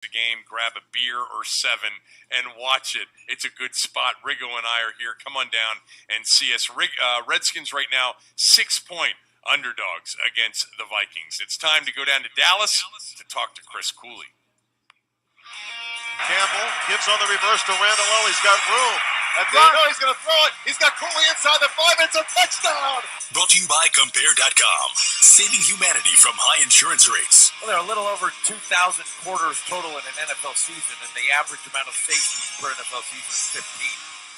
the game, grab a beer or 7 and watch it. It's a good spot. Riggo and I are here. Come on down and see us. Redskins right now 6-point underdogs against the Vikings. It's time to go down to Dallas to talk to Chris Cooley. Campbell gives on the reverse to Randall. He's got room. And no, he's going to throw it. He's got Cooley inside the 5. It's a touchdown. Brought to you by Compare.com. Saving humanity from high insurance rates. Well, there are a little over 2,000 quarters total in an NFL season, and the average amount of safeties per NFL season is 15.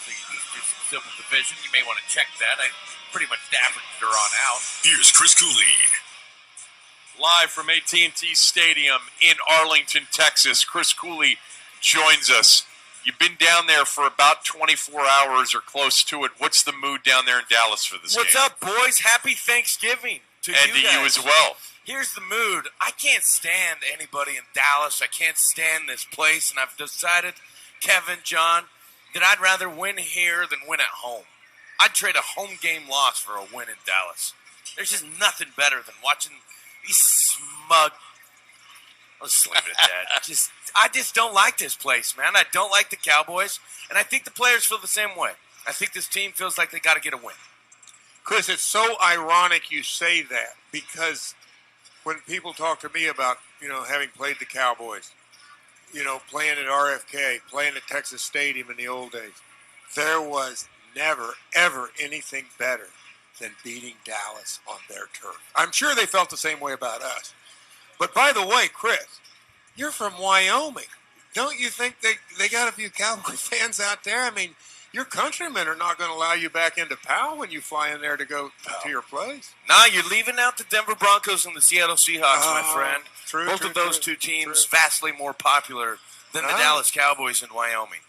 So you need to do some simple division. You may want to check that. I pretty much averaged her on out. Here's Chris Cooley. Live from AT&T Stadium in Arlington, Texas, Chris Cooley joins us. You've been down there for about 24 hours or close to it. What's the mood down there in Dallas for this What's game? up, boys? Happy Thanksgiving to and you to guys. you as well. Here's the mood. I can't stand anybody in Dallas. I can't stand this place, and I've decided, Kevin, John, that I'd rather win here than win at home. I'd trade a home game loss for a win in Dallas. There's just nothing better than watching these smug... Let's leave it at that. I just don't like this place, man. I don't like the Cowboys, and I think the players feel the same way. I think this team feels like they got to get a win. Chris, it's so ironic you say that, because when people talk to me about, having played the Cowboys, playing at RFK, playing at Texas Stadium in the old days, there was never, ever anything better than beating Dallas on their turf. I'm sure they felt the same way about us. But by the way, Chris, you're from Wyoming. Don't you think they got a few Cowboy fans out there? I mean, your countrymen are not going to allow you back into Powell when you fly in there to go to your place. Nah, you're leaving out the Denver Broncos and the Seattle Seahawks, my friend. Both of those two teams vastly more popular than the Dallas Cowboys in Wyoming.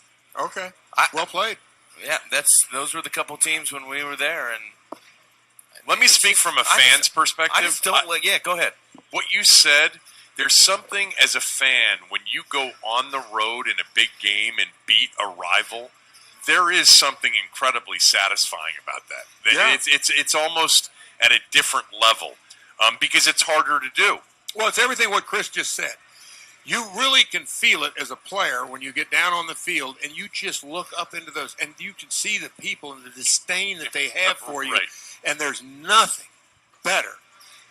Okay, well played. Yeah, those were the couple teams when we were there. And let me speak from a fan's perspective. I just don't. Go ahead. What you said, there's something as a fan when you go on the road in a big game and beat a rival. There is something incredibly satisfying about that. Yeah. It's almost at a different level because it's harder to do. Well, it's everything what Chris just said. You really can feel it as a player when you get down on the field and you just look up into those, and you can see the people and the disdain that they have for you. Right. And there's nothing better.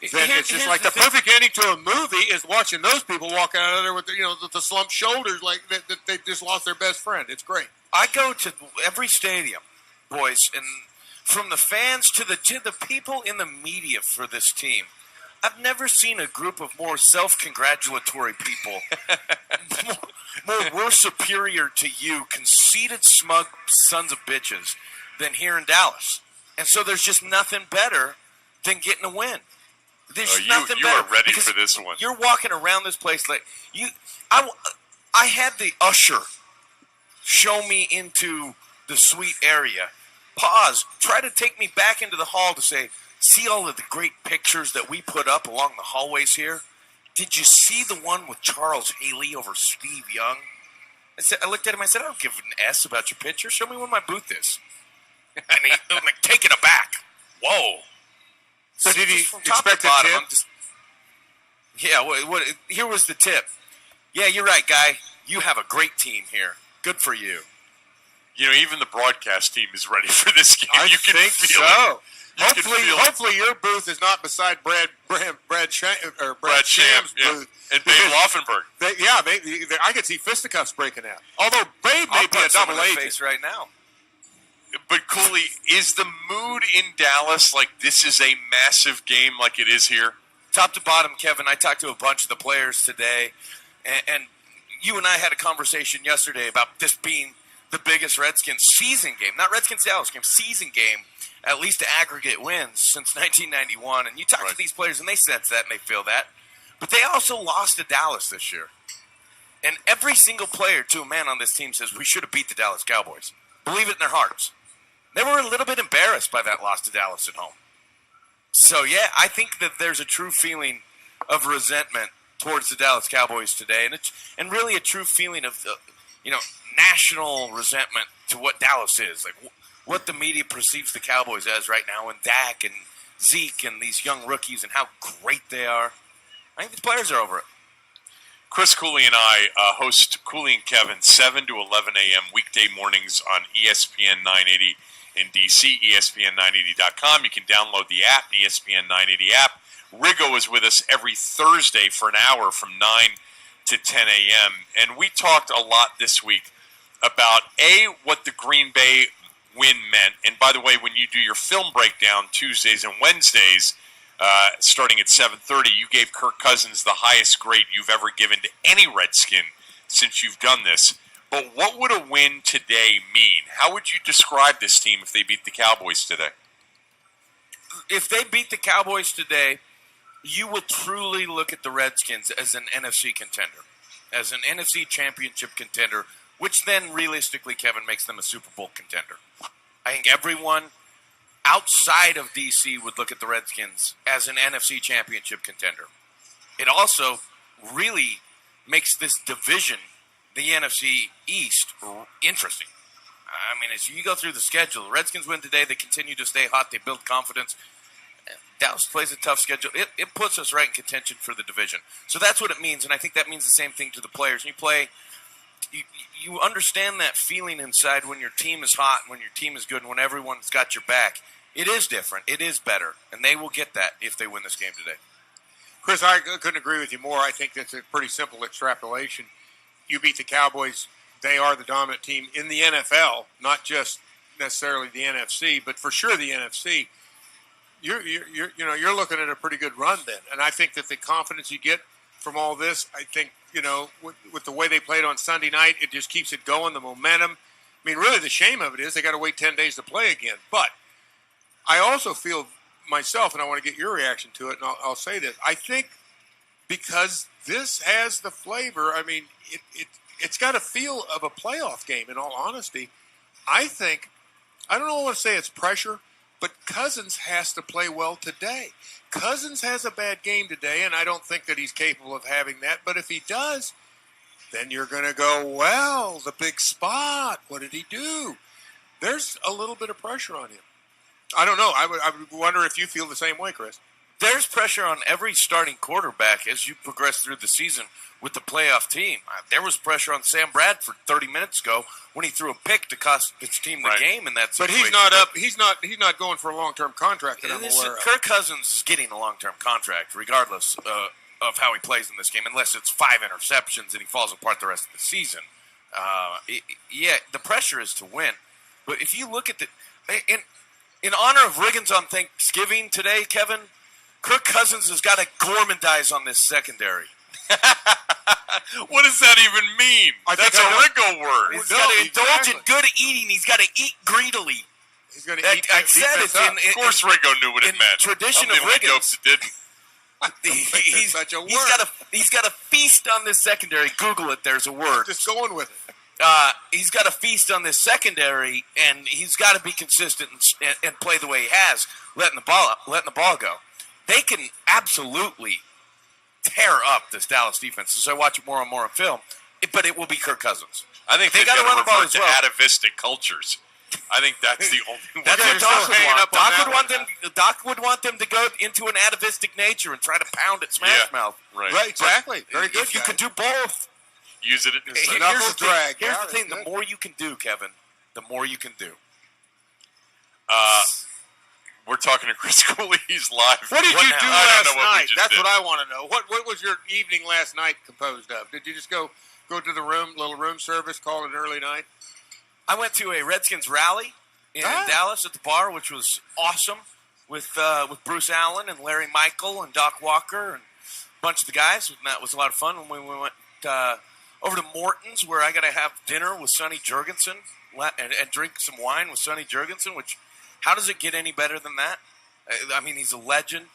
It's just like the perfect ending to a movie is watching those people walk out of there with the slumped shoulders, like that they just lost their best friend. It's great. I go to every stadium, boys, and from the fans to the people in the media for this team, I've never seen a group of more self-congratulatory people, we're superior to you, conceited, smug sons of bitches, than here in Dallas. And so there's just nothing better than getting a win. There's nothing better. You are ready for this one. You're walking around this place like you. I had the usher show me into the suite area. Pause. Try to take me back into the hall to say, see all of the great pictures that we put up along the hallways here? Did you see the one with Charles Haley over Steve Young? I looked at him. I said, I don't give an S about your picture. Show me where my booth is. And I'm like taken aback. Whoa. So did he expect a tip? Here was the tip. Yeah, you're right, guy. You have a great team here. Good for you. Even the broadcast team is ready for this game. I think so. It. Hopefully your booth is not beside Brad Sham's booth. And Babe Laufenberg. I could see fisticuffs breaking out. Although Babe may be a double agent face right now. But Cooley, is the mood in Dallas like this is a massive game like it is here? Top to bottom, Kevin, I talked to a bunch of the players today, and you and I had a conversation yesterday about this being the biggest Redskins season game, not Redskins-Dallas game, season game, at least to aggregate wins since 1991. And you talk to these players, and they sense that, and they feel that. But they also lost to Dallas this year. And every single player, to a man on this team, says we should have beat the Dallas Cowboys. Believe it in their hearts. They were a little bit embarrassed by that loss to Dallas at home. So, yeah, I think that there's a true feeling of resentment towards the Dallas Cowboys today, and really a true feeling of national resentment to what Dallas is, like what the media perceives the Cowboys as right now, and Dak and Zeke and these young rookies and how great they are. I think the players are over it. Chris Cooley and I host Cooley and Kevin 7 to 11 a.m. weekday mornings on ESPN 980 in DC, ESPN980.com. You can download the app, the ESPN 980 app. Riggo is with us every Thursday for an hour from 9 to 10 a.m. And we talked a lot this week about, what the Green Bay win meant. And by the way, when you do your film breakdown Tuesdays and Wednesdays, starting at 7:30, you gave Kirk Cousins the highest grade you've ever given to any Redskin since you've done this. But what would a win today mean? How would you describe this team if they beat the Cowboys today? If they beat the Cowboys today, you will truly look at the Redskins as an NFC contender, as an NFC championship contender, which then realistically, Kevin, makes them a Super Bowl contender. I think everyone outside of D.C. would look at the Redskins as an NFC championship contender. It also really makes this division, the NFC East, interesting. I mean, as you go through the schedule, the Redskins win today, they continue to stay hot, they build confidence. Dallas plays a tough schedule. It puts us right in contention for the division. So that's what it means, and I think that means the same thing to the players. You understand that feeling inside when your team is hot, when your team is good, and when everyone's got your back. It is different. It is better, and they will get that if they win this game today. Chris, I couldn't agree with you more. I think that's a pretty simple extrapolation. You beat the Cowboys, they are the dominant team in the NFL, not just necessarily the NFC, but for sure the NFC. You're looking at a pretty good run then, and I think that the confidence you get from all this, I think with the way they played on Sunday night, it just keeps it going. The momentum. I mean, really, the shame of it is they got to wait 10 days to play again. But I also feel myself, and I want to get your reaction to it, and I'll say this: I think because this has the flavor. I mean, it's got a feel of a playoff game. In all honesty, I think I don't want to say it's pressure. But Cousins has to play well today. Cousins has a bad game today, and I don't think that he's capable of having that. But if he does, then you're going to go, well, the big spot. What did he do? There's a little bit of pressure on him. I don't know. I would wonder if you feel the same way, Chris. There's pressure on every starting quarterback as you progress through the season with the playoff team. There was pressure on Sam Bradford 30 minutes ago when he threw a pick to cost his team the game in that situation. But he's not up. He's not going for a long-term contract that I'm aware of. Kirk Cousins is getting a long-term contract regardless of how he plays in this game, unless it's 5 interceptions and he falls apart the rest of the season. The pressure is to win. But if you look at in honor of Riggins on Thanksgiving today, Kevin, Kirk Cousins has got to gourmandize on this secondary. What does that even mean? That's a Riggo word. He's got to indulge in good eating. He's got to eat greedily. He's going to eat. I said it. Of course, Riggo knew what it meant. Tradition of Riggins. He's got to feast on this secondary. Google it. There's a word. I'm just going with it. He's got to feast on this secondary, and he's got to be consistent and play the way he has, letting the ball go. They can absolutely tear up this Dallas defense as I watch it more and more on film, but it will be Kirk Cousins. I think they got to run the ball as well. Atavistic cultures. I think that's the only one. That's what Doc would want. Doc would want them to go into an atavistic nature and try to pound at Smash Mouth. Right, exactly. Very good. If you can do both, use it. Here's the thing: the more you can do, Kevin, the more you can do. We're talking to Chris Cooley. He's live. What did you do last night? That's what I want to know. What was your evening last night composed of? Did you just go to the little room service, call it an early night? I went to a Redskins rally in Dallas at the bar, which was awesome, with Bruce Allen and Larry Michael and Doc Walker and a bunch of the guys. And that was a lot of fun. When we went over to Morton's, where I got to have dinner with Sonny Jurgensen and drink some wine with Sonny Jurgensen, which... How does it get any better than that? I mean, he's a legend.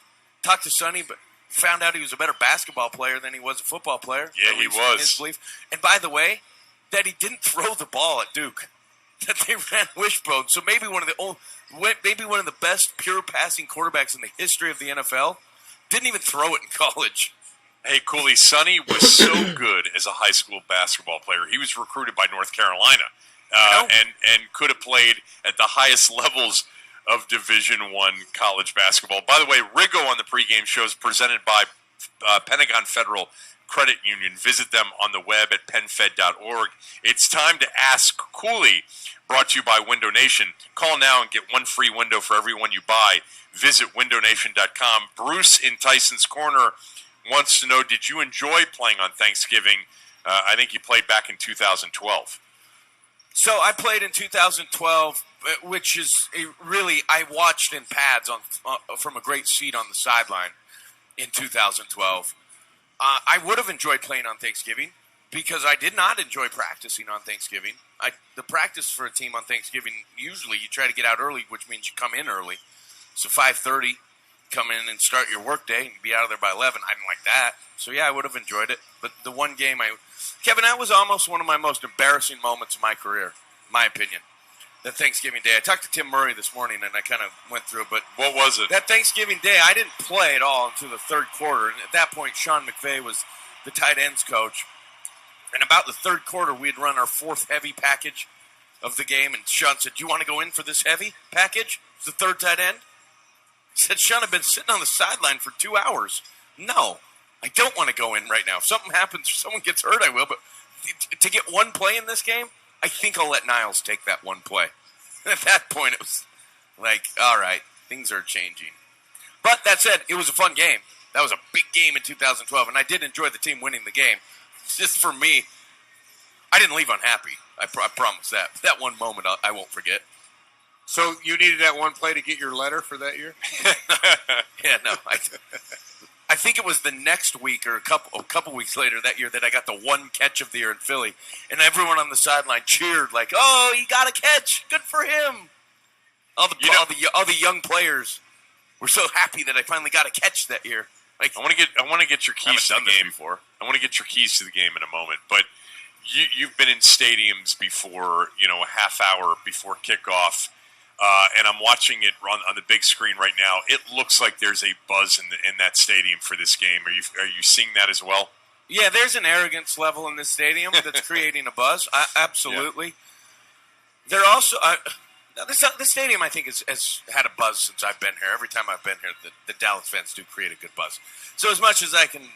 Talked to Sonny, but found out he was a better basketball player than he was a football player. Yeah, he was. His belief. And by the way, that he didn't throw the ball at Duke. That they ran wishbone. So maybe one of the best pure passing quarterbacks in the history of the NFL didn't even throw it in college. Hey, Cooley, Sonny was so good as a high school basketball player. He was recruited by North Carolina and could have played at the highest levels of Division I college basketball. By the way, Riggo on the pregame show is presented by Pentagon Federal Credit Union. Visit them on the web at penfed.org. It's time to ask Cooley, brought to you by Window Nation. Call now and get one free window for every one you buy. Visit windownation.com. Bruce in Tyson's Corner wants to know, did you enjoy playing on Thanksgiving? I think you played back in 2012. So I played in 2012, which is I watched in pads from a great seat on the sideline in 2012. I would have enjoyed playing on Thanksgiving because I did not enjoy practicing on Thanksgiving. The practice for a team on Thanksgiving, usually you try to get out early, which means you come in early. So 5:30, come in and start your work day and be out of there by 11. I didn't like that. So, yeah, I would have enjoyed it. But the one game Kevin, that was almost one of my most embarrassing moments of my career, in my opinion. That Thanksgiving Day. I talked to Tim Murray this morning, and I kind of went through it. But what was it? That Thanksgiving Day, I didn't play at all until the third quarter. And at that point, Sean McVay was the tight ends coach. And about the third quarter, we had run our fourth heavy package of the game. And Sean said, "Do you want to go in for this heavy package?" It's the third tight end. He said, "Sean, I've been sitting on the sideline for 2 hours." No, I don't want to go in right now. If something happens or someone gets hurt, I will. But to get one play in this game, I think I'll let Niles take that one play. And at that point, it was like, all right, things are changing. But that said, it was a fun game. That was a big game in 2012, and I did enjoy the team winning the game. It's just for me, I didn't leave unhappy. I promise that. That one moment I won't forget. So you needed that one play to get your letter for that year? Yeah, no. I think it was the next week or a couple weeks later that year that I got the one catch of the year in Philly, and everyone on the sideline cheered like, "Oh, he got a catch! Good for him!" All the young players were so happy that I finally got a catch that year. Like, I want to get your keys to the game before. I want to get your keys to the game in a moment, but you've been in stadiums before, a half hour before kickoff. And I'm watching it on the big screen right now. It looks like there's a buzz in that stadium for this game. Are you seeing that as well? Yeah, there's an arrogance level in this stadium that's creating a buzz. Absolutely. Yeah. They're also the stadium, I think, has had a buzz since I've been here. Every time I've been here, the Dallas fans do create a good buzz. So as much as I can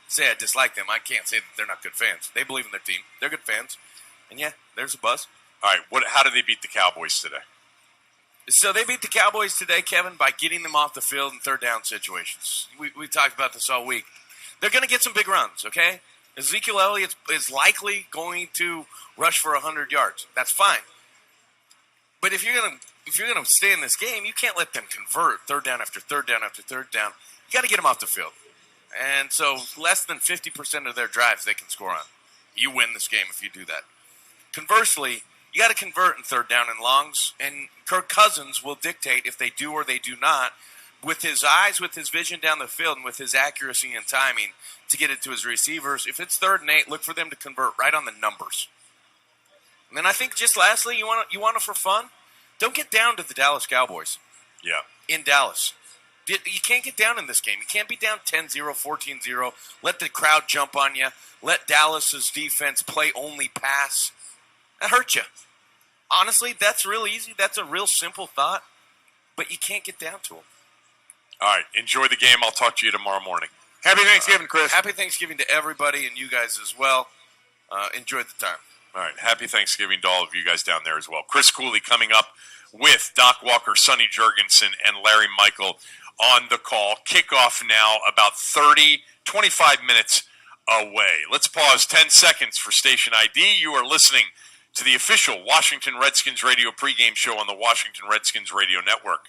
say I dislike them, I can't say that they're not good fans. They believe in their team. They're good fans, and yeah, there's a buzz. All right, how did they beat the Cowboys today? So they beat the Cowboys today, Kevin, by getting them off the field in third down situations. We talked about this all week. They're going to get some big runs, okay? Ezekiel Elliott is likely going to rush for 100 yards. That's fine. But if you're going to stay in this game, you can't let them convert third down after third down after third down. You got to get them off the field. And so less than 50% of their drives they can score on. You win this game if you do that. Conversely, you got to convert in third down and longs, and Kirk Cousins will dictate if they do or they do not with his eyes, with his vision down the field, and with his accuracy and timing to get it to his receivers. If it's 3rd and 8, look for them to convert right on the numbers. And then I think just lastly, you want it for fun? Don't get down to the Dallas Cowboys. Yeah. In Dallas. You can't get down in this game. You can't be down 10-0, 14-0. Let the crowd jump on you. Let Dallas's defense play only pass. That hurts you. Honestly, that's real easy. That's a real simple thought. But you can't get down to them. All right. Enjoy the game. I'll talk to you tomorrow morning. Happy Thanksgiving, Chris. Happy Thanksgiving to everybody and you guys as well. Enjoy the time. All right. Happy Thanksgiving to all of you guys down there as well. Chris Cooley coming up with Doc Walker, Sonny Jurgensen, and Larry Michael on the call. Kickoff now about 25 minutes away. Let's pause 10 seconds for station ID. You are listening to the official Washington Redskins radio pregame show on the Washington Redskins Radio Network.